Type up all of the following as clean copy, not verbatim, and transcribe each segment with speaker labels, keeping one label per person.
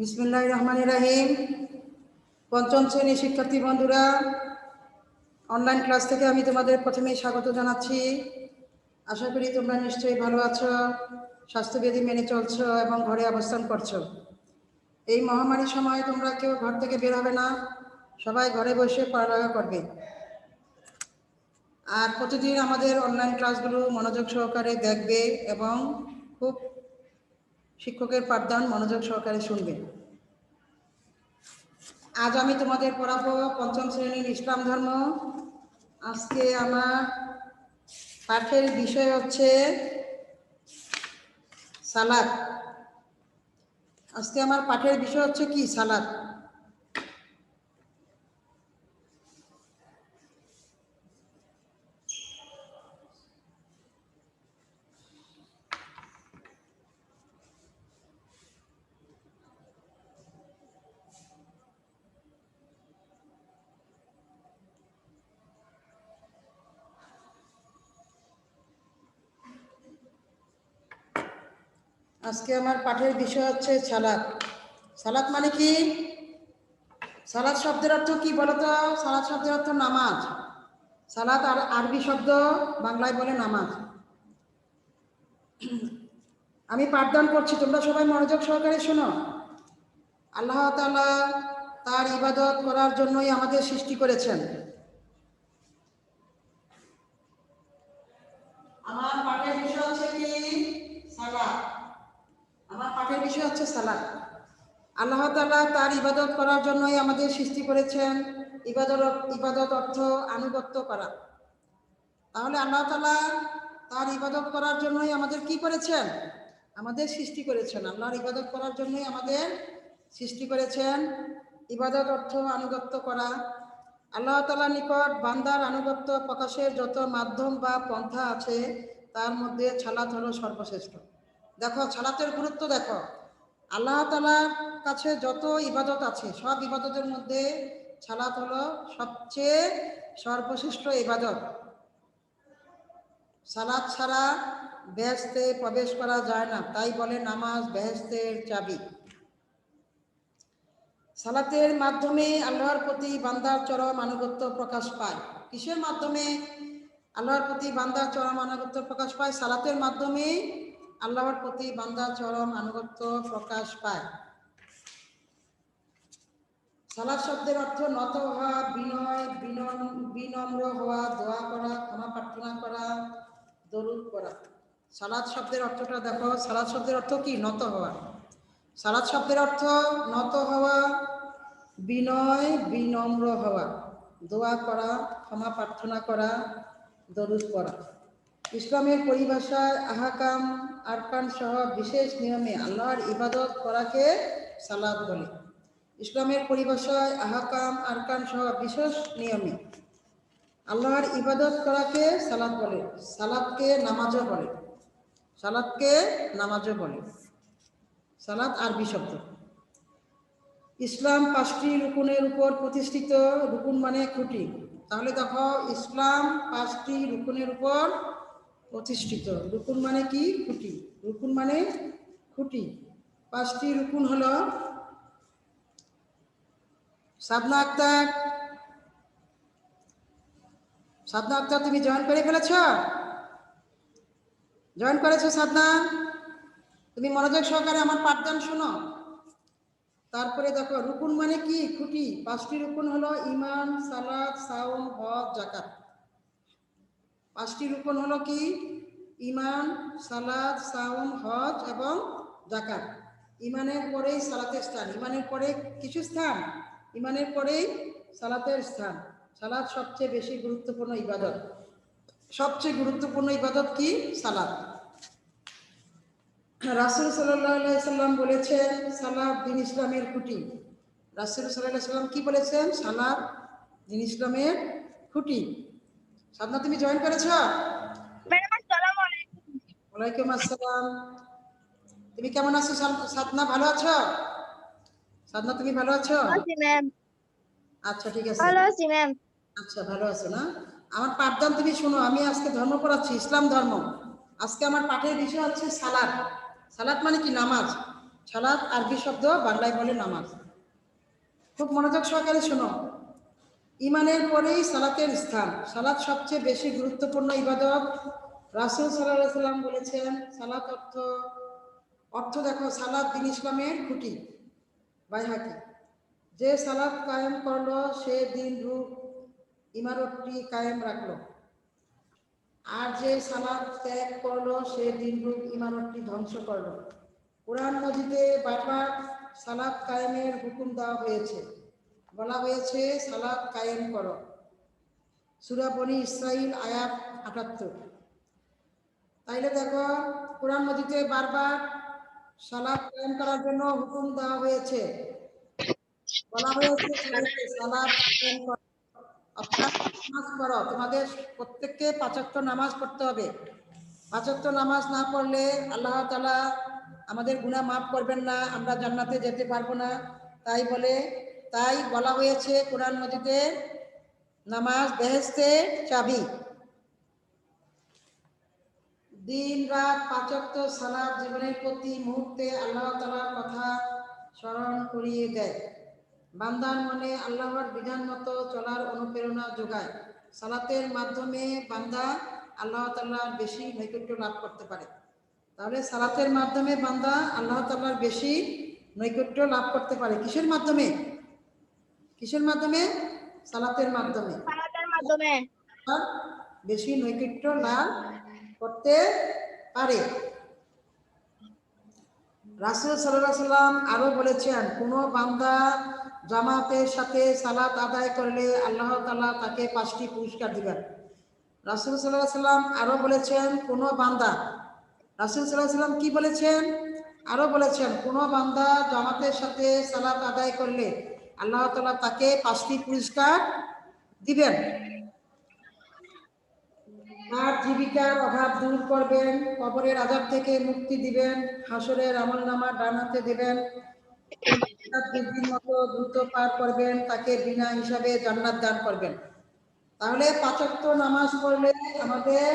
Speaker 1: বিসমিল্লাহির রহমানির রহিম। পঞ্চম শ্রেণীর শিক্ষার্থী বন্ধুরা, অনলাইন ক্লাস থেকে আমি তোমাদের প্রথমেই স্বাগত জানাচ্ছি। আশা করি তোমরা নিশ্চয়ই ভালো আছো, স্বাস্থ্যবিধি মেনে চলছো এবং ঘরে অবস্থান করছো। এই মহামারীর সময় তোমরা কেউ ঘর থেকে বের হবে না, সবাই ঘরে বসে পড়ালেখা করবে। আর প্রতিদিন আমাদের অনলাইন ক্লাসগুলো মনোযোগ সহকারে দেখবে এবং খুব শিক্ষকের পাঠদান মনোযোগ সহকারে শুনবে। আজ আমি তোমাদের পড়াবো পঞ্চম শ্রেণীর ইসলাম ধর্ম। আজকে আমার পাঠের বিষয় হচ্ছে সালাত। আজকে আমার পাঠের বিষয় হচ্ছে কি? সালাত। আজকে আমার পাঠের বিষয় হচ্ছে সালাত। সালাত মানে কি? সালাত শব্দের অর্থ কি বলতো? সালাত শব্দের অর্থ নামাজ। সালাত আর আরবি শব্দ, বাংলায় বলে নামাজ। আমি পাঠদান করছি, তোমরা সবাই মনোযোগ সহকারে শোনো। আল্লাহ তাআলা তার ইবাদত করার জন্যই আমাদের সৃষ্টি করেছেন। আমার পাঠের বিষয় হচ্ছে কি? সালাত। আমার পাঠের বিষয় হচ্ছে সালাত। আল্লাহ তাআলা তার ইবাদত করার জন্যই আমাদের সৃষ্টি করেছেন। ইবাদত অর্থ আনুগত্য করা। তাহলে আল্লাহ তাআলা তার ইবাদত করার জন্যই আমাদের কি করেছেন? আমাদের সৃষ্টি করেছেন। আল্লাহর ইবাদত করার জন্যই আমাদের সৃষ্টি করেছেন। ইবাদত অর্থ আনুগত্য করা। আল্লাহ তাআলার নিকট বান্দার আনুগত্য প্রকাশের যত মাধ্যম বা পন্থা আছে তার মধ্যে সালাত হলো সর্বশ্রেষ্ঠ। দেখো সালাতের গুরুত্ব দেখো। আল্লাহ তাআলার কাছে যত ইবাদত আছে সব ইবাদতের মধ্যে সালাত হলো সবচেয়ে সর্বশ্রেষ্ঠ ইবাদত। সালাত ছাড়া বেহেশতে প্রবেশ করা যায় না, তাই বলে নামাজ বেহেশতের চাবি। সালাতের মাধ্যমে আল্লাহর প্রতি বান্দার চরম আনুগত্য প্রকাশ পায়। কিসের মাধ্যমে আল্লাহর প্রতি বান্দার চরম আনুগত্য প্রকাশ পায়? সালাতের মাধ্যমে আল্লাহর প্রতি বান্দার চরম আনুগত্য প্রকাশ পায়। সালাত শব্দের অর্থ নত হওয়া, বিনয়, বিনম্র হওয়া, দোয়া করা, ক্ষমা প্রার্থনা করা, দরুদ করা। সালাত শব্দের অর্থটা দেখো। সালাত শব্দের অর্থ কি? নত হওয়া। সালাত শব্দের অর্থ নত হওয়া, বিনয়, বিনম্র হওয়া, দোয়া করা, ক্ষমা প্রার্থনা করা, দরুদ করা। ইসলামের পরিভাষায় আহকাম, আরকান সহ বিশেষ নিয়মে আল্লাহর ইবাদত করাকে সালাত বলে। ইসলামের পরিভাষায় আহকাম, আরকান সহ বিশেষ নিয়মে আল্লাহর ইবাদত করাকে সালাত বলে। সালাতকে নামাজও বলে। সালাতকে নামাজও বলে। সালাত আরবি শব্দ। ইসলাম 5টি রুকুনের উপর প্রতিষ্ঠিত। রুকুন মানে খুঁটি। তাহলে দেখো ইসলাম 5টি রুকুনের উপর প্রতিষ্ঠিত। রুকুন মানে কি? খুঁটি। রুকুন মানে খুঁটি। 5টি রুকুন হলো। সাদনা আক্তার, সাদনা আক্তার তুমি জয়েন করে ফেলেছ? জয়েন করেছো সাদনা? তুমি মনোযোগ সহকারে আমার পাঠদান শোনো। তারপরে দেখো রুকুন মানে কি? খুঁটি। 5টি রুকুন হলো ঈমান, সালাত, সাওম, হজ, যাকাত। 5টি রুকুন হলো কি? ঈমান, সালাত, সাওম, হজ এবং যাকাত। ঈমানের পরেই সালাতের স্থান। ঈমানের পরে কিছু স্থান? ঈমানের পরেই সালাতের স্থান। সালাত সবচেয়ে বেশি গুরুত্বপূর্ণ ইবাদত। সবচেয়ে গুরুত্বপূর্ণ ইবাদত কি? সালাত। রাসূল সাল্লাল্লাহু আলাইহি সাল্লাম বলেছেন সালাত দ্বীন ইসলামের খুঁটি। রাসূল সাল্লাল্লাহু আলাইহি সাল্লাম কি বলেছেন? সালাত দ্বীন ইসলামের খুঁটি। সাদনা তুমি জয়েন করেছ?
Speaker 2: ম্যাডাম আসসালামু আলাইকুম।
Speaker 1: ওয়ালাইকুম আসসালাম। তুমি কেমন আছো সাদনা? ভালো আছো? সাদনা তুমি ভালো আছো?
Speaker 2: জি ম্যাম।
Speaker 1: আচ্ছা ঠিক আছে।
Speaker 2: ভালো আছি ম্যাম।
Speaker 1: আচ্ছা ভালো আছো না? আমার পাঠদান তুমি শোনো। আমি আজকে ধর্ম পড়াচ্ছি, ইসলাম ধর্ম। আজকে আমার পাঠের বিষয় হচ্ছে সালাত। সালাত মানে কি? নামাজ। সালাত আরবি শব্দ, বাংলায় বলে নামাজ। খুব মনোযোগ সহকারে শোনো। ইমানের পরেই সালাতের স্থান। সালাত সবচেয়ে বেশি গুরুত্বপূর্ণ ইবাদত। রাসূল সাল্লাল্লাহু আলাইহি সাল্লাম বলেছেন, সালাত অর্থ দেখো, সালাত দ্বীন ইসলামের খুঁটি। বাইহাকি, যে সালাত কায়েম করলো সে দিন রূপ ইমারতটি কায়েম রাখলো, আর যে সালাত ত্যাগ করলো সে দিন রূপ ইমারতটি ধ্বংস করলো। কোরআন মজিদে বারবার সালাত কায়েমের হুকুম দেওয়া হয়েছে। বলা হয়েছে সালাত কায়েম করো। সূরা বনী ইসরাইল আয়াত ৭৮। তাইলে দেখো, কোরআন মজিদে বারবার সালাত কায়েম করার জন্য হুকুম দেওয়া হয়েছে। বলা হয়েছে সালাত কায়েম করো, অর্থাৎ নামাজ পড়ো। তোমাদের প্রত্যেককে ৫ ওয়াক্ত নামাজ পড়তে হবে। ৫ ওয়াক্ত নামাজ না পড়লে আল্লাহ তাআলা আমাদের গুনাহ মাফ করবেন না, আমরা জান্নাতে যেতে পারবো না। তাই বলা হয়েছে কোরআন মজিদে, নামাজ বেহেশতের চাবি। দিন রাত ৫ ওয়াক্ত সালাত জীবনের প্রতি মুহূর্তে আল্লাহ তাআলার কথা স্মরণ করিয়ে দেয়। বান্দার মনে আল্লাহর বিধান মতো চলার অনুপ্রেরণা যোগায়। সালাতের মাধ্যমে বান্দা আল্লাহ তাআলার বেশি নৈকট্য লাভ করতে পারে। তাহলে সালাতের মাধ্যমে বান্দা আল্লাহ তাআলার বেশি নৈকট্য লাভ করতে পারে। কিসের মাধ্যমে? কিসের মাধ্যমে? সালাতের মাধ্যমে
Speaker 2: সালাতের মাধ্যমে
Speaker 1: বেশি নৈকট্য লাভ করতে পারে। রাসূল সাল্লাল্লাহু আলাইহি সাল্লাম আরো বলেছেন, কোনো বান্দা জামাতের সাথে সালাত আদায় করলে আল্লাহ তাআলা তাকে ৫টি পুরস্কার দিবেন। রাসূল সাল্লাল্লাহু আলাইহি সাল্লাম আরো বলেছেন, কোনো বান্দা, রাসূল সাল্লাল্লাহু আলাইহি সাল্লাম কি বলেছেন? আরো বলেছেন, কোনো বান্দা জামাতের সাথে সালাত আদায় করলে আল্লাহ তাআলা তাকে ৫টি পুরস্কার দিবেন। আর জীবিকার অভাব দূর করবেন, কবরের আযাব থেকে মুক্তি দিবেন, হাসরের আমলনামা ডান হাতে দেবেন, বৃদ্ধির মতো দ্রুত পার করবেন, তাকে বিনা হিসাবে জান্নাত দান করবেন। তাহলে ৫ ওয়াক্ত নামাজ পড়লে আমাদের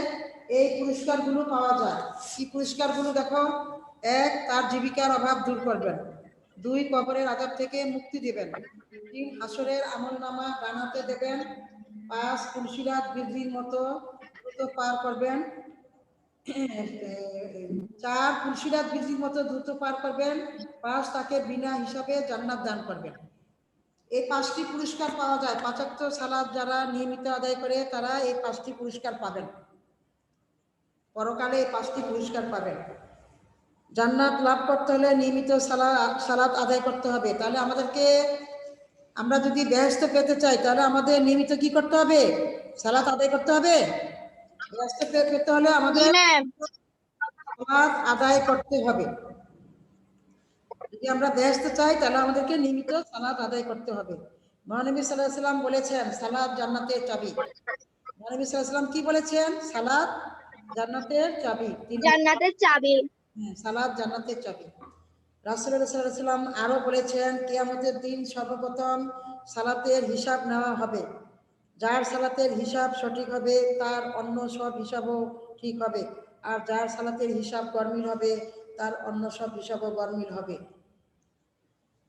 Speaker 1: এই পুরস্কারগুলো পাওয়া যায়। কি পুরস্কারগুলো দেখো? ১, তার জীবিকার অভাব দূর করবেন। ২, কবরের আযাব থেকে মুক্তি দিবেন। ৩, হাসরের আমলনামা ডান হাতে দেবেন। ৫, ফুলসিরাত বৃদ্ধির মতো দ্রুত পার করবেন। ৪, ফুলসিরাত বৃদ্ধির মতো দ্রুত পার করবেন। ৫, তাকে বিনা হিসাবে জান্নাত দান করবেন। এই ৫টি পুরস্কার পাওয়া যায়। ৫ ওয়াক্ত সালাত যারা নিয়মিত আদায় করে তারা এই ৫টি পুরস্কার পাবেন। পরকালে এই ৫টি পুরস্কার পাবেন। জান্নাত লাভ করতে হলে নিয়মিত সালাত আদায় করতে হবে। তাহলে আমরা যদি বেহেশত পেতে চাই তাহলে আমাদের নিয়মিত কি করতে হবে? সালাত আদায় করতে হবে। বেহেশত পেতে হলে আমাদের সালাত আদায় করতে হবে। যদি আমরা বেহেশত চাই তাহলে আমাদেরকে নিয়মিত সালাত আদায় করতে হবে। মহানবী সাল্লাল্লাহু আলাইহি সাল্লাম বলেছেন, সালাত জান্নাতের চাবি। মহানবী সাল্লাল্লাহু আলাইহি সাল্লাম কি বলেছেন? সালাত জান্নাতের চাবি।
Speaker 2: জান্নাতের চাবি।
Speaker 1: সালাত জান্নাতের চাবি। রাসূলুল্লাহ সাল্লাল্লাহু আলাইহি সাল্লাম আরো বলেছেন, কিয়ামতের দিন সর্বপ্রথম সালাতের হিসাব নেওয়া হবে। যার সালাতের হিসাব সঠিক হবে তার অন্য সব হিসাবও ঠিক হবে, আর যার সালাতের হিসাব গরমিল হবে তার অন্য সব হিসাবও গরমিল হবে।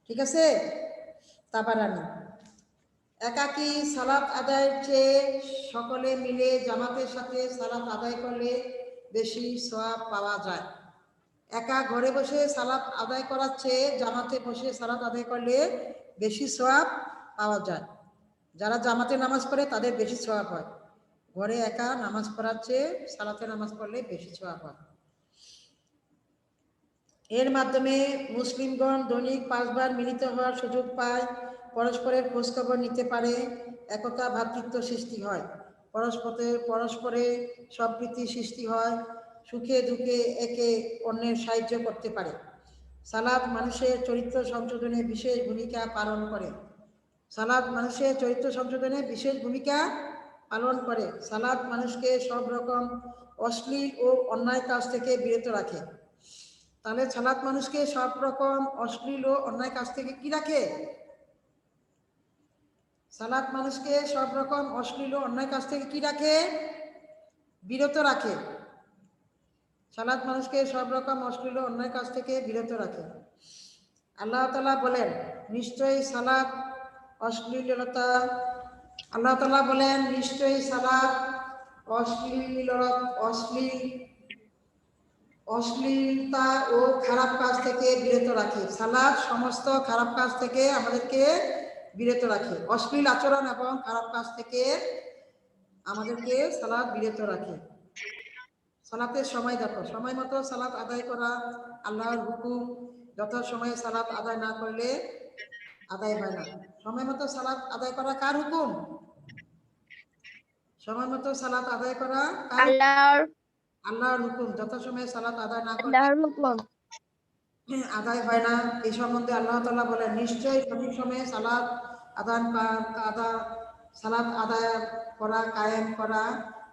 Speaker 1: ঠিক আছে? তাবারানি। একাকী সালাত আদায়ের চেয়ে সকলে মিলে জামাতের সাথে সালাত আদায় করলে বেশি সওয়াব পাওয়া যায়। একা ঘরে বসে সালাত আদায় করার চেয়ে জামাতে বসে সালাত আদায় করলে বেশি সওয়াব পাওয়া যায়। যারা জামাতে নামাজ পড়ে তাদের বেশি সওয়াব হয়। ঘরে একা নামাজ পড়ার চেয়ে সালাতে নামাজ পড়লে বেশি সওয়াব হয়। এর মাধ্যমে মুসলিমগণ দৈনিক ৫ বার মিলিত হওয়ার সুযোগ পায়, পরস্পরের খোঁজখবর নিতে পারে, একতা ভ্রাতৃত্ব সৃষ্টি হয়, পরস্পরে সম্প্রীতি সৃষ্টি হয়, সুখে দুঃখে একে অন্যের সাহায্য করতে পারে। সালাত মানুষের চরিত্র সংশোধনে বিশেষ ভূমিকা পালন করে। সালাত মানুষের চরিত্র সংশোধনে বিশেষ ভূমিকা পালন করে। সালাত মানুষকে সব রকম অশ্লীল ও অন্যায় কাজ থেকে বিরত রাখে। তাহলে সালাত মানুষকে সব রকম অশ্লীল ও অন্যায় কাজ থেকে কি রাখে? সালাত মানুষকে সব রকম অশ্লীল ও অন্যায় কাজ থেকে কি রাখে? বিরত রাখে। সালাত মানুষকে সব রকম অশ্লীল ও অন্যায় কাজ থেকে বিরত রাখে। আল্লাহ তাআলা বলেন নিশ্চয়ই সালাত অশ্লীলতা, আল্লাহ তাআলা বলেন নিশ্চয়ই সালাত অশ্লীলতা ও খারাপ কাজ থেকে বিরত রাখে। সালাত সমস্ত খারাপ কাজ থেকে আমাদেরকে বিরত রাখে। অশ্লীল আচরণ এবং খারাপ কাজ থেকে আমাদেরকে সালাত বিরত রাখে। সালাতের সময় দেখো, সময় মতো সালাত আদায় করা আল্লাহর হুকুম। যত সময়ে সালাত আদায় না করলে আদায় হয় না। সময় মতো সালাত আদায় করা কার হুকুম? সময় মতো সালাত আদায় করা কার হুকুম?
Speaker 2: আল্লাহর
Speaker 1: আল্লাহর হুকুম। যত সময়ে সালাত আদায় না করলে
Speaker 2: আল্লাহর হুকুম।
Speaker 1: আদায় হয় না। এই সম্বন্ধে আল্লাহ তাআলা বলেন নিশ্চয়ই সঠিক সময়ে সালাত আদায় করা, কায়েম করা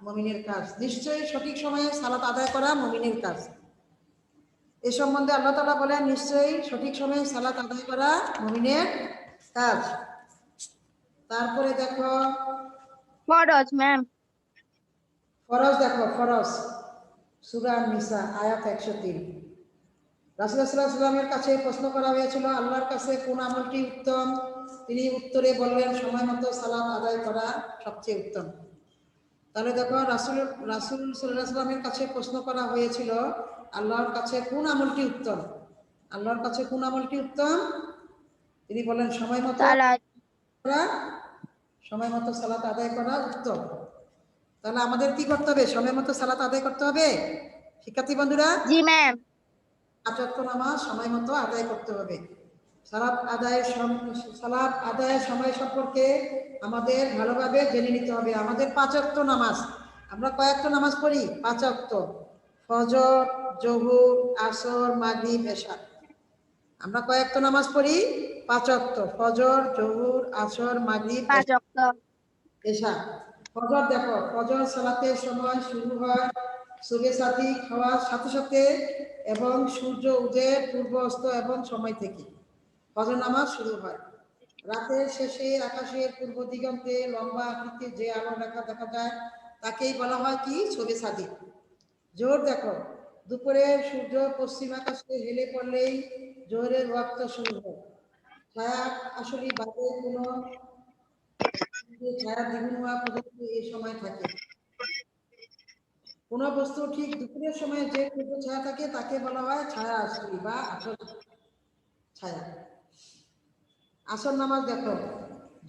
Speaker 1: মুমিনের কাজ। নিশ্চয়ই সঠিক সময়ে সালাত আদায় করা মুমিনের কাজ। এ সম্বন্ধে আল্লাহ তাআলা বলেন নিশ্চয়ই সঠিক সময়ে সালাত আদায় করা মুমিনের কাজ। তারপরে দেখো
Speaker 2: ফরজ ম্যাম।
Speaker 1: ফরজ, দেখো ফরজ সূরা নিসা আয়াত 103। রাসূলুল্লাহ সাল্লাল্লাহু আলাইহি ওয়াসাল্লামের কাছে প্রশ্ন করা হয়েছিল আল্লাহর কাছে কোন আমলটি উত্তম। তিনি উত্তরে বললেন সময় মতো সালাত আদায় করা সবচেয়ে উত্তম। তাহলে দেখো রাসূল সাল্লাল্লাহু আলাইহি ওয়াসাল্লামের কাছে প্রশ্ন করা হয়েছিল আল্লাহর কাছে কোন আমলটি উত্তম। আল্লাহর কাছে কোন আমলটি উত্তম? তিনি বলেন সময় মতো
Speaker 2: সালাত।
Speaker 1: করা, সময় মতো সালাত আদায় করা উত্তম। তাহলে আমাদের কি করতে হবে? সময় মতো সালাত আদায় করতে হবে। শিক্ষার্থী বন্ধুরা,
Speaker 2: জি ম্যাম।
Speaker 1: 5 ওয়াক্ত নামাজ সময় মতো আদায় করতে হবে। সালাত আদায়ের সময় সম্পর্কে আমাদের ভালোভাবে জেনে নিতে হবে। আমাদের 5 ওয়াক্ত নামাজ, আমরা কয় ওয়াক্ত নামাজ পড়ি? 5 ওয়াক্ত। ফজর, জোহর, আসর, মাগরিব, এশা। আমরা কয় ওয়াক্ত নামাজ পড়ি? 5 ওয়াক্ত। ফজর, জোহর, আসর, মাগরিব,
Speaker 2: 5 ওয়াক্ত।
Speaker 1: এশা। ফজর দেখো, ফজর সালাতের সময় শুরু হয় সুবে সাদিক হওয়ার সাথে সাথে এবং সূর্য উদয়ের পূর্ব অস্ত এবং সময় থেকে ফজর নামাজ শুরু হয়। রাতের শেষে আকাশের পূর্ব দিগন্তে লম্বা আকৃতির যে আলো রেখা দেখা যায় তাকেই বলা হয় কি? সুবে সাদিক। জোহর দেখো, দুপুরে সূর্য পশ্চিম আকাশে হেলে পড়লেই জোহরের ওয়াক্ত শুরু হয়। ছায়া আসলে বাদে কোনো ছায়া দ্বিগুণ হওয়া পর্যন্ত এই সময় থাকে। কোন বস্তু ঠিক দুপুরের সময় যে পূর্ব ছায়া থাকে তাকে বলা হয় ছায়া আসলি বা আসল ছায়া। আসর নামাজ দেখো,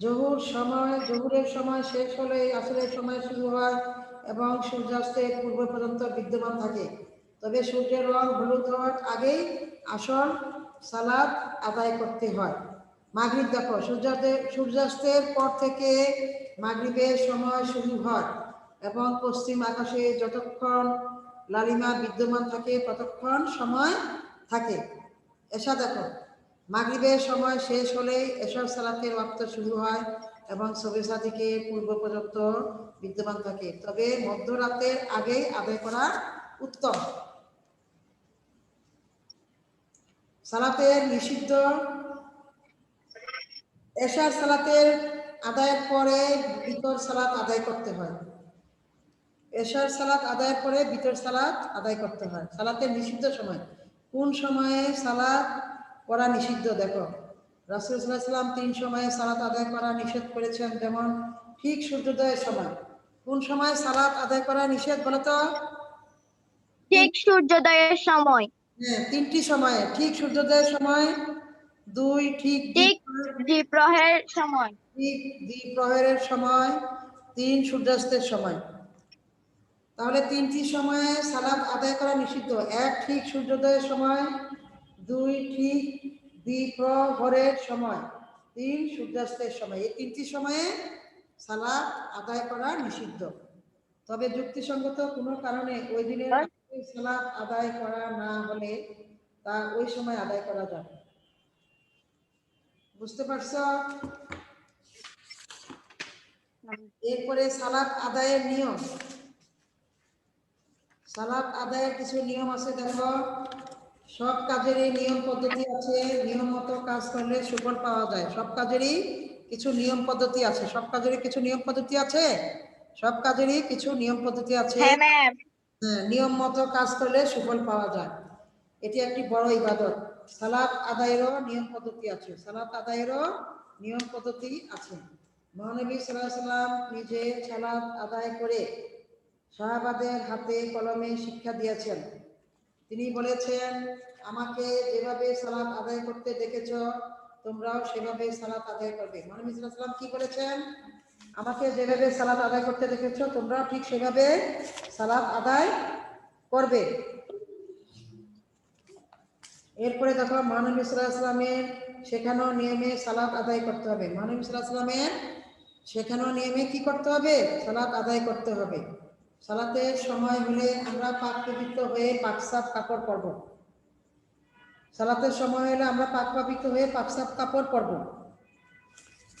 Speaker 1: জোহরের সময় শেষ হলে আসরের সময় শুরু হয় এবং সূর্যাস্তের পূর্ব পর্যন্ত বিদ্যমান থাকে। তবে সূর্যের রং হলুদ হওয়ার আগেই আসর সালাত আদায় করতে হয়। মাগরিব দেখো, সূর্যাস্তের পর থেকে মাগরিবের সময় শুরু হয় এবং পশ্চিম আকাশে যতক্ষণ লালিমা বিদ্যমান থাকে ততক্ষণ সময় থাকে। এশা দেখো, মাগরিবের সময় শেষ হলেই এশার সালাতের ওয়াক্ত শুরু হয় এবং সুবে সাদিকের পূর্ব পর্যন্ত বিদ্যমান থাকে। তবে মধ্যরাতের আগেই আদায় করা উত্তম। সালাতের নিষিদ্ধ, এশার সালাতের আদায়ের পরে বিতর সালাত আদায় করতে হয়। এশার সালাত আদায়ের পরে বিতর সালাত আদায় করতে হয়। সালাতের নিষিদ্ধ সময়, কোন সময়ে সালাত করা নিষিদ্ধ? দেখো রাসূল সাল্লাল্লাহু আলাইহি ওয়াসাল্লাম 3 সময়ে সালাত আদায় করা নিষেধ করেছেন। যেমন ঠিক সূর্যোদয়ের সময়। কোন সময় সালাত আদায় করা নিষেধ বলো তো?
Speaker 2: ঠিক সূর্যোদয়ের সময়।
Speaker 1: হ্যাঁ, 3টি সময়ে। ঠিক সূর্যোদয়ের সময়, 2 ঠিক
Speaker 2: ঠিক দ্বিপ্রহরের সময়।
Speaker 1: দ্বিপ্রহরের সময়, 3 সূর্যাস্তের সময়। তাহলে 3টি সময়ে সালাত আদায় করা নিষিদ্ধ। 1 ঠিক সূর্যোদয়ের সময়, 2 ঠিক দ্বিপ্রহরের সময়, 3 সূর্যাস্তের সময়। এই 3টি সময়ে সালাত আদায় করা নিষিদ্ধ। তবে যুক্তিসঙ্গত কোনো কারণে ওই দিনের সালাত আদায় করা না হলে তা ওই সময় আদায় করা যাবে। বুঝতে পারছো? এরপরে সালাত আদায়ের নিয়ম। সালাত আদায়ের কিছু নিয়ম আছে দেখো। সব কাজেরই নিয়ম পদ্ধতি আছে। নিয়ম মতো কাজ করলে সুফল পাওয়া যায়। সব কাজেরই কিছু নিয়ম পদ্ধতি আছে। সব কাজেরই কিছু নিয়ম পদ্ধতি আছে। সব কাজেরই কিছু নিয়ম পদ্ধতি আছে।
Speaker 2: হ্যাঁ ম্যাম।
Speaker 1: নিয়ম মতো কাজ করলে সুফল পাওয়া যায়। এটি একটি বড় ইবাদত। সালাত আদায়েরও নিয়ম পদ্ধতি আছে, সালাত আদায়েরও নিয়ম পদ্ধতি আছে। মহানবী সাল্লাল্লাহু আলাইহি ওয়াসাল্লাম নিজে সালাত আদায় করে সাহাবাদের হাতে কলমে শিক্ষা দিয়েছেন। তিনি বলেছেন, আমাকে যেভাবে সালাত আদায় করতে দেখেছ তোমরাও সেভাবে সালাত আদায় করবে। মহানবী সাল্লাল্লাহু আলাইহি ওয়াসাল্লাম কি বলেছেন? আমাকে যেভাবে সালাত আদায় করতে দেখেছ তোমরাও ঠিক সেভাবে সালাত আদায় করবে। এরপরে দেখো মহানবী সাল্লাল্লাহু আলাইহি ওয়াসাল্লামের শেখানো নিয়মে সালাত আদায় করতে হবে। মহানবী সাল্লাল্লাহু আলাইহি ওয়াসাল্লামের শেখানো নিয়মে কি করতে হবে? সালাত আদায় করতে হবে। সালাতের সময় হলে আমরা পাক পবিত্র হয়ে পাকসাপ কাপড় পরব। সালাতের সময় হলে আমরা পাক পবিত্র হয়ে পাকসাপ কাপড় পরব।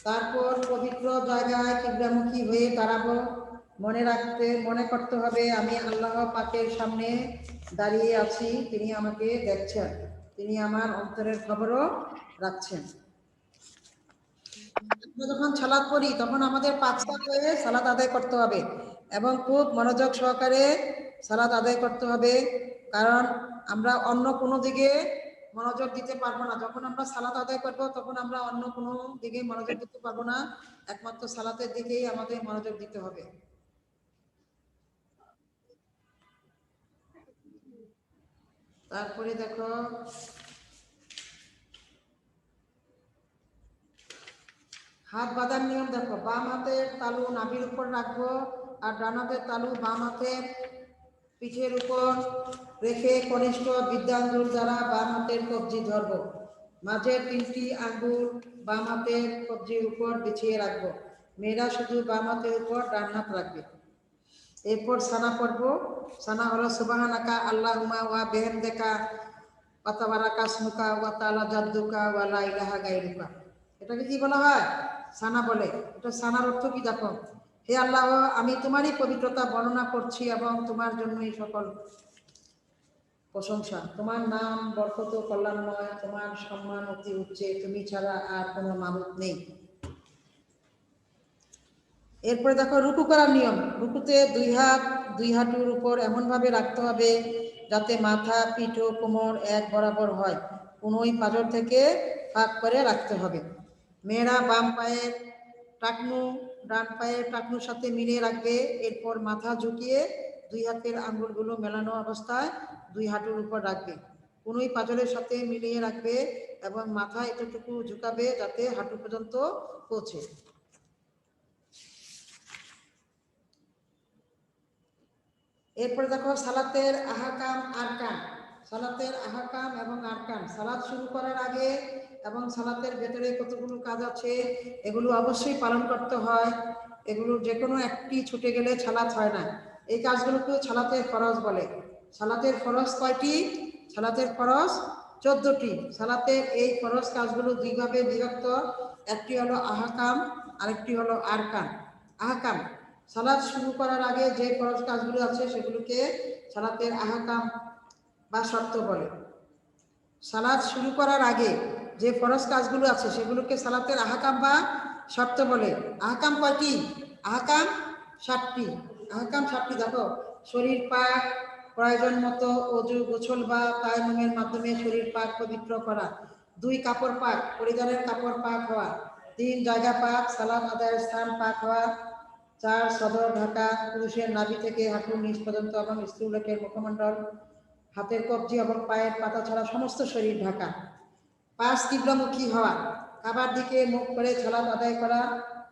Speaker 1: তারপর পবিত্র জায়গায় কিবলামুখী হয়ে দাঁড়াবো। মনে করতে হবে আমি আল্লাহ পাকের সামনে দাঁড়িয়ে আছি, তিনি আমাকে দেখছেন, তিনি আমার অন্তরের খবরও রাখছেন। আমরা যখন সালাত পড়ি তখন আমাদের পাকসাপ হয়ে সালাত আদায় করতে হবে এবং খুব মনোযোগ সহকারে সালাত আদায় করতে হবে, কারণ আমরা অন্য কোনো দিকে মনোযোগ দিতে পারবো না। যখন আমরা সালাত আদায় করব তখন আমরা অন্য কোনো দিকে মনোযোগ দিতে পারবো না, একমাত্র সালাতের দিকেই আমাদের মনোযোগ দিতে হবে। তারপরে দেখো হাত বাঁধার নিয়ম দেখো, বাম হাতের তালু নাভির উপর রাখবো আর ডান হাতের তালু বাম হাতের পিঠের উপর রেখে কনিষ্ঠ বৃদ্ধাঙ্গুল দ্বারা বাম হাতের কবজি ধরব। মাঝের 3টি আঙ্গুল বাম হাতের কবজির উপর বিছিয়ে রাখবো। মেয়েরা শুধু বাম হাতের উপর ডান হাত রাখবে। এরপর সানা পড়ব। সানা হলো সুবহানাকা আল্লাহুম্মা ওয়া বিহামদিকা ওয়া তাবারাকা ইসমুকা ওয়া তাআলা জাদ্দুকা ওয়া লা ইলাহা গায়রুকা। এটাকে কি বলা হয়? সানা বলে। এটা সানার অর্থ কি দেখো, হে আল্লাহ, আমি তোমারই পবিত্রতা বর্ণনা করছি এবং তোমার জন্যই সকল প্রশংসা। তোমার নাম বরকত ও কল্যাণময়, তোমার সম্মান অতি উচ্চে, তুমি ছাড়া আর কোনো মাবুদ নেই। এরপরে দেখো রুকু করার নিয়ম। রুকুতে 2 হাত 2 হাঁটুর উপর এমনভাবে রাখতে হবে যাতে মাথা, পিঠ ও কোমর এক বরাবর হয়। কোনোই পাঁজর থেকে ফাঁক করে রাখতে হবে। মেয়েরা বাম পায়ের টাকনু ডান পায়ের টাকনুর সাথে মিলিয়ে রাখবে। এরপর মাথা ঝুঁকিয়ে 2 হাতের আঙ্গুলগুলো মেলানো অবস্থায় 2 হাঁটুর উপর রাখবে। কোনোই পাঁজরের সাথে মিলিয়ে রাখবে এবং মাথা এতটুকু ঝুঁকাবে যাতে হাঁটু পর্যন্ত পৌঁছে। এরপরে দেখো সালাতের আহকাম আরকান। সালাতের আহকাম এবং আরকান, সালাত শুরু করার আগে এবং সালাতের ভেতরে কতগুলো কাজ আছে এগুলো অবশ্যই পালন করতে হয়। এগুলো যে কোনো একটি ছুটে গেলে সালাত হয় না। এই কাজগুলোকে সালাতের ফরজ বলে। সালাতের ফরজ কয়টি? সালাতের ফরজ 14টি। সালাতের এই ফরজ কাজগুলো 2 ভাবে বিভক্ত। একটি হলো আহকাম, আরেকটি হলো আরকান। আহকাম, সালাত শুরু করার আগে যে ফরজ কাজগুলো আছে সেগুলোকে সালাতের আহকাম বা শর্ত বলে। সালাত শুরু করার আগে যে ফরজ কাজগুলো আছে সেগুলোকে সালাতের আহকাম বা শর্ত বলে। আহকাম কয়টি? আহকাম 7টি। আহকাম 7টি দেখো, শরীর পাক প্রয়োজন মতো অজু, গোসল বা তায়াম্মুমের মাধ্যমে শরীর পাক পবিত্র করা। 2 কাপড় পাক, পরিধানের কাপড় পাক হওয়া। 3 জায়গা পাক, সালাত আদায়ের স্থান পাক হওয়া। 4 সদর ঢাকা, পুরুষের নাভি থেকে হাঁটুর নিচ পর্যন্ত এবং স্ত্রীলোকের মুখমণ্ডল, হাতের কবজি এবং পায়ের পাতা ছাড়া সমস্ত শরীর ঢাকা। 5 কিবলামুখী হওয়া, কাবার দিকে মুখ করে সালাত আদায় করা।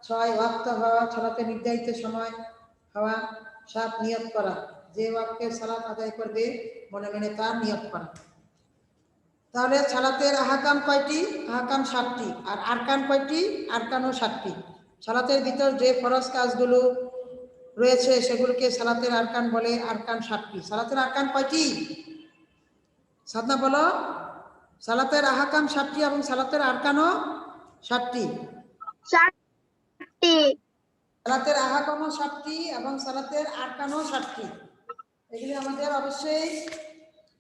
Speaker 1: 6 ওয়াক্ত হওয়া, সালাতে নির্ধারিত সময় হওয়া। 7 নিয়ত করা, যে ওয়াক্তে সালাত আদায় করবে মনে মনে তার নিয়ত করা। তাহলে সালাতের আহকাম কয়টি? আহকাম 7টি। আর আরকান কয়টি? আরকানও 7টি। সালাতের ভিতর যে ফরজ কাজগুলো রয়েছে সেগুলোকে সালাতের আরকান বলে। আরকান 7টি। সালাতের আরকান কয়টি? সাধনা বলো। সালাতের আহকাম 7টি এবং সালাতের আরকানও 7টি।
Speaker 2: 7টি।
Speaker 1: সালাতের আহকামও 7টি এবং সালাতের আরকানও 7টি। এগুলি আমাদের অবশ্যই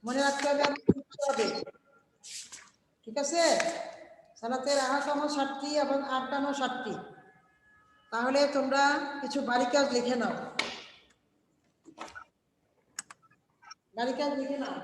Speaker 1: মনে রাখতে হবে এবং শিখতে হবে। ঠিক আছে? সালাতের আহকামও 7টি এবং আরকানও 7টি। তাহলে তোমরা কিছু বাড়ি কাজ লিখে নাও। বাড়ি কাজ লিখে নাও।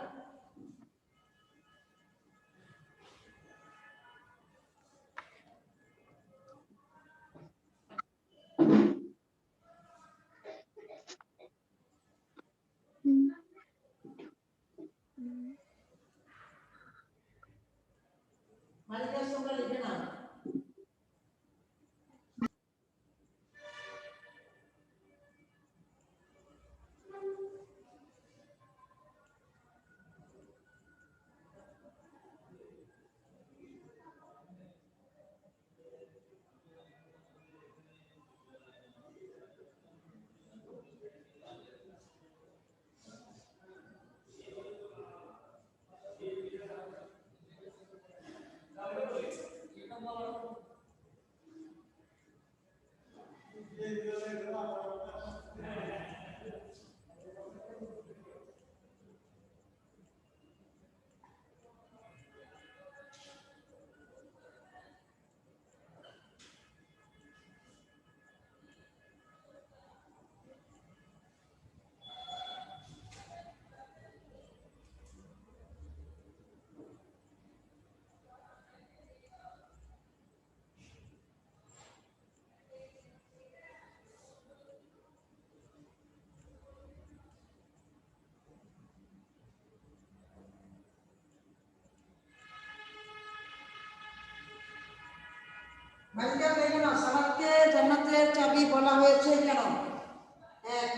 Speaker 1: বালিকা দেখে নাও, সালাদকে জান্নাতের চাবি বলা হয়েছে কেন? এক,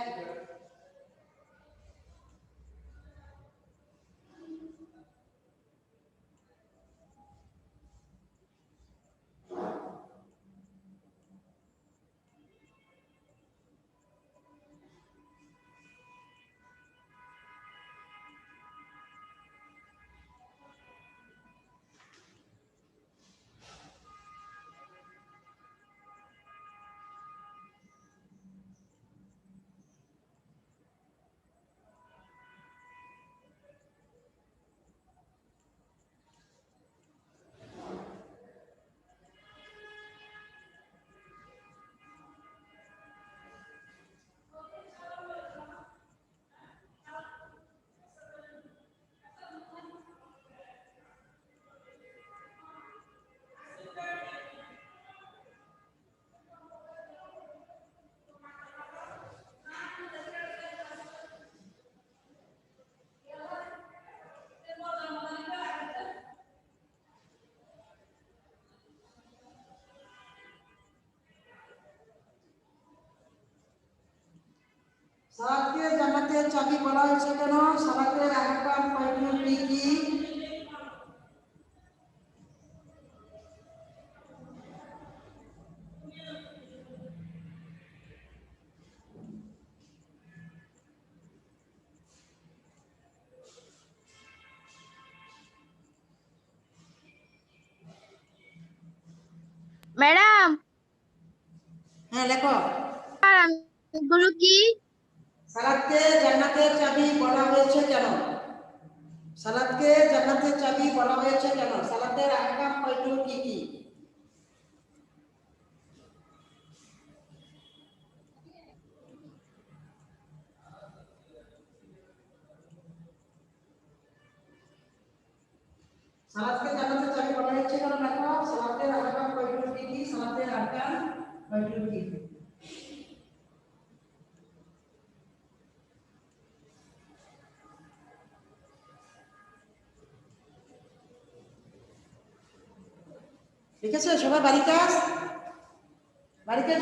Speaker 1: সালাদকে জান্নাতের চাবি বলা হয়েছে কেন? সালাতের আহকাম কয়টি কি কি?
Speaker 2: ম্যাডাম,
Speaker 1: হ্যাঁ লেখো।
Speaker 2: গুলো কি?
Speaker 1: সালাদকে জান্নাতের চাবি বলা হয়েছে কেন? সালাদকে জান্নাতের চাবি বলা হয়েছে কেন? সালাতের আহকাম কয়টি কি কি? সালাদকে জান্নাতের চাবি বলা হয়েছে কেন লেখো। সালাতের আহকাম কয়টি কি কি? সালাতের আহকাম কয়টি কি কি? লিখেছো সবাই? বাড়ির কাজ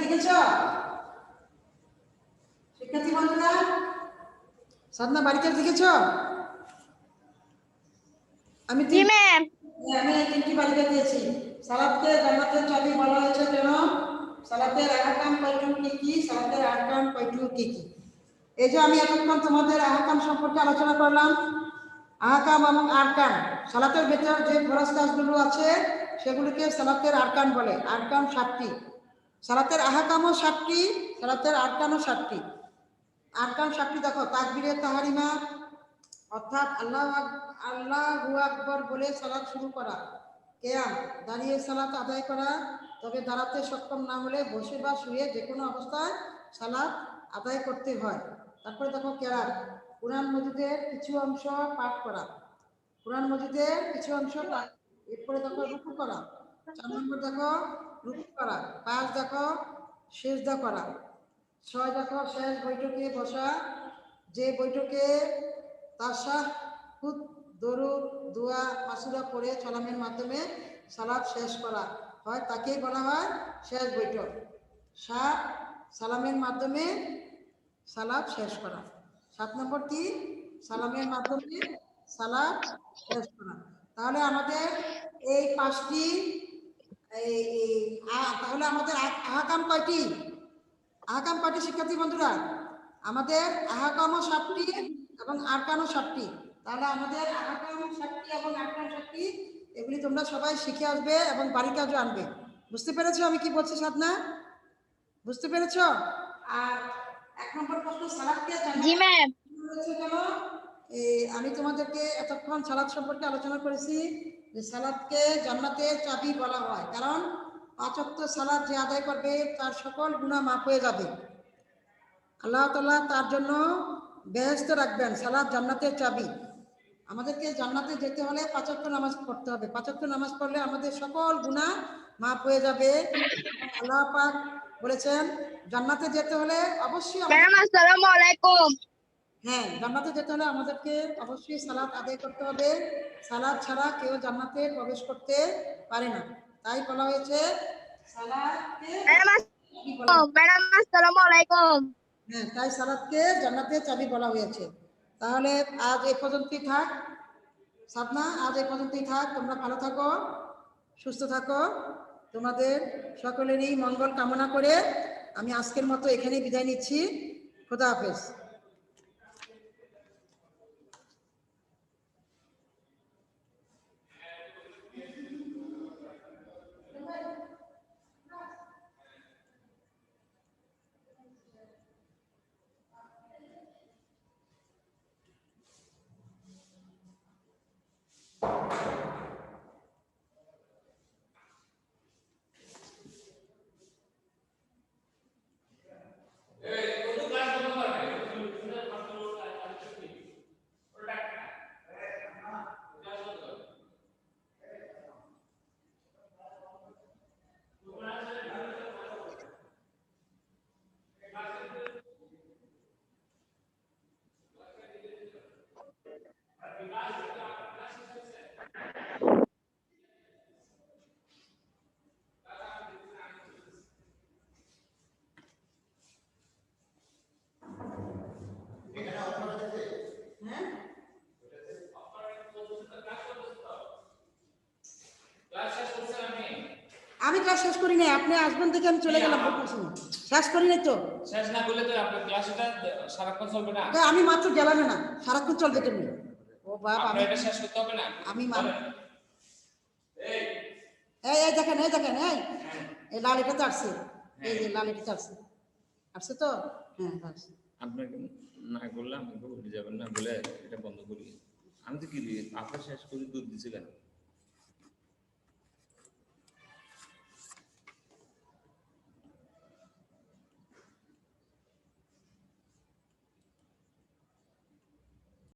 Speaker 1: লিখেছ শিক্ষার্থী বন্ধুরা? সাধনা বাড়ির কাজ লিখেছ? আমি
Speaker 2: জি ম্যাম।
Speaker 1: আমি তিনটি বাড়িতে দিয়েছি। সালাদকে জান্নাতের চাবি বলা হয়েছে কেন? সালাতের আহকাম কয়টি কি কি? সালাতের আহকাম কয়টি কি কি? এই যে আমি এতক্ষণ তোমাদের আহকাম সম্পর্কে আলোচনা করলাম। আহকাম এবং আরকান, সালাতের ভেতর যে ফরজ কাজগুলো আছে সেগুলিকে সালাতের আরকান বলে। আরকান 7টি, সালাতের আহকামও 7টি, সালাতের আরকানও 7টি। আরকান 7টি দেখো। তাকবীরে তাহারিমা অর্থাৎ আল্লাহু আকবার বলে সালাত শুরু করা। কিয়াম, দাঁড়িয়ে সালাত আদায় করা, তবে দাঁড়াতে সক্ষম না হলে বসে বা শুয়ে যে কোনো অবস্থায় সালাত আদায় করতে হয়। তারপরে দেখো কেরাত, কুরআন মজিদের কিছু অংশ পাঠ করা। কুরআন মজিদের কিছু অংশ পাঠ। এরপরে দেখো রুকু করা। 4 নম্বর দেখো রুকু করা। 5 দেখো সিজদা করা। 6 দেখো শেষ বৈঠকে বসা। যে বৈঠকে তাশাহুদ, দরুদ, দোয়া, মাসুরা পড়ে সালামের মাধ্যমে সালাত শেষ করা হয় তাকেই বলা হয় শেষ বৈঠক। 7 সালামের মাধ্যমে সালাত শেষ করা। 7 নম্বর কি? সালামের মাধ্যমে সালাত শেষ করা। তাহলে আমাদের এই 5টি তাহলে আমাদের আহকাম কয়টি? আহকাম কয়টি শিক্ষার্থী বন্ধুরা? আমাদের আহকামও 7টি এবং আরকানও 7টি। তাহলে আমাদের আহকাম 7টি এবং আরকান 7টি। এগুলি তোমরা সবাই শিখে আসবে এবং বাড়ির কাজও আনবে। বুঝতে পেরেছো আমি কি বলছি সাধনা? বুঝতে পেরেছো? আর 1 নম্বর প্রশ্ন সালাদকে
Speaker 2: জি ম্যাম।
Speaker 1: বলেছে কেন? আমি তোমাদেরকে এতক্ষণ সালাদ সম্পর্কে আলোচনা করেছি যে সালাদকে জান্নাতের চাবি বলা হয়, কারণ 5 ওয়াক্ত সালাদ যে আদায় করবে তার সকল গুনাহ মাফ হয়ে যাবে। আল্লাহ তাআলা তার জন্য বেহেশত রাখবেন, সালাদ জান্নাতের চাবি। আমাদেরকে জান্নাতে যেতে হলে 5 ওয়াক্ত নামাজ পড়তে হবে। 5 ওয়াক্ত নামাজ পড়লে আমাদের সকল গুনাহ মাফ হয়ে যাবে। আল্লাহ পাক বলেছেন জান্নাতে যেতে হলে অবশ্যই
Speaker 2: ম্যাম আসসালামু আলাইকুম।
Speaker 1: হ্যাঁ, জান্নাতে যেতে হলে আমাদেরকে অবশ্যই সালাত আদায় করতে হবে। সালাত ছাড়া কেউ জান্নাতে প্রবেশ করতে পারে না। তাই বলা হয়েছে সালাতকে চাবি বলা হয়।
Speaker 2: ম্যাডাম আসসালামু আলাইকুম।
Speaker 1: হ্যাঁ, তাই সালাতকে জান্নাতের চাবি বলা হয়েছে। তাহলে আজ এই পর্যন্তই থাক। সাধনা, আজ এই পর্যন্তই থাক। তোমরা ভালো থাকো, সুস্থ থাকো। তোমাদের সকলেরই মঙ্গল কামনা করে আমি আজকের মতো এখানেই বিদায় নিচ্ছি। খোদা হাফেজ। আমি ক্লাস শেষ করি নাই, আপনি আসবেন দেখে আমি চলে গেলাম। শেষ করি নাই তো।
Speaker 3: শেষ না করলে তো আপনার ক্লাসটা সারাক্ষণ চলবে না।
Speaker 1: আমি মাত্র গেলাম না, সারাক্ষণ চলবে কেমনি? ও বাপ, আমি
Speaker 3: এটা শেষ করতে হবে না।
Speaker 1: আমি এই এই দেখেন, এই দেখেন, এই লাল এটা তো আসছে, এই যে লাল এটা আসছে, আসছে তো। হ্যাঁ, আসছে।
Speaker 3: আপনাকে না করলে আমাকে উঠে যাবেন না বলে এটা বন্ধ করি। আমি তো কি আপনার শেষ করে দুধ দিচ্ছি কেন?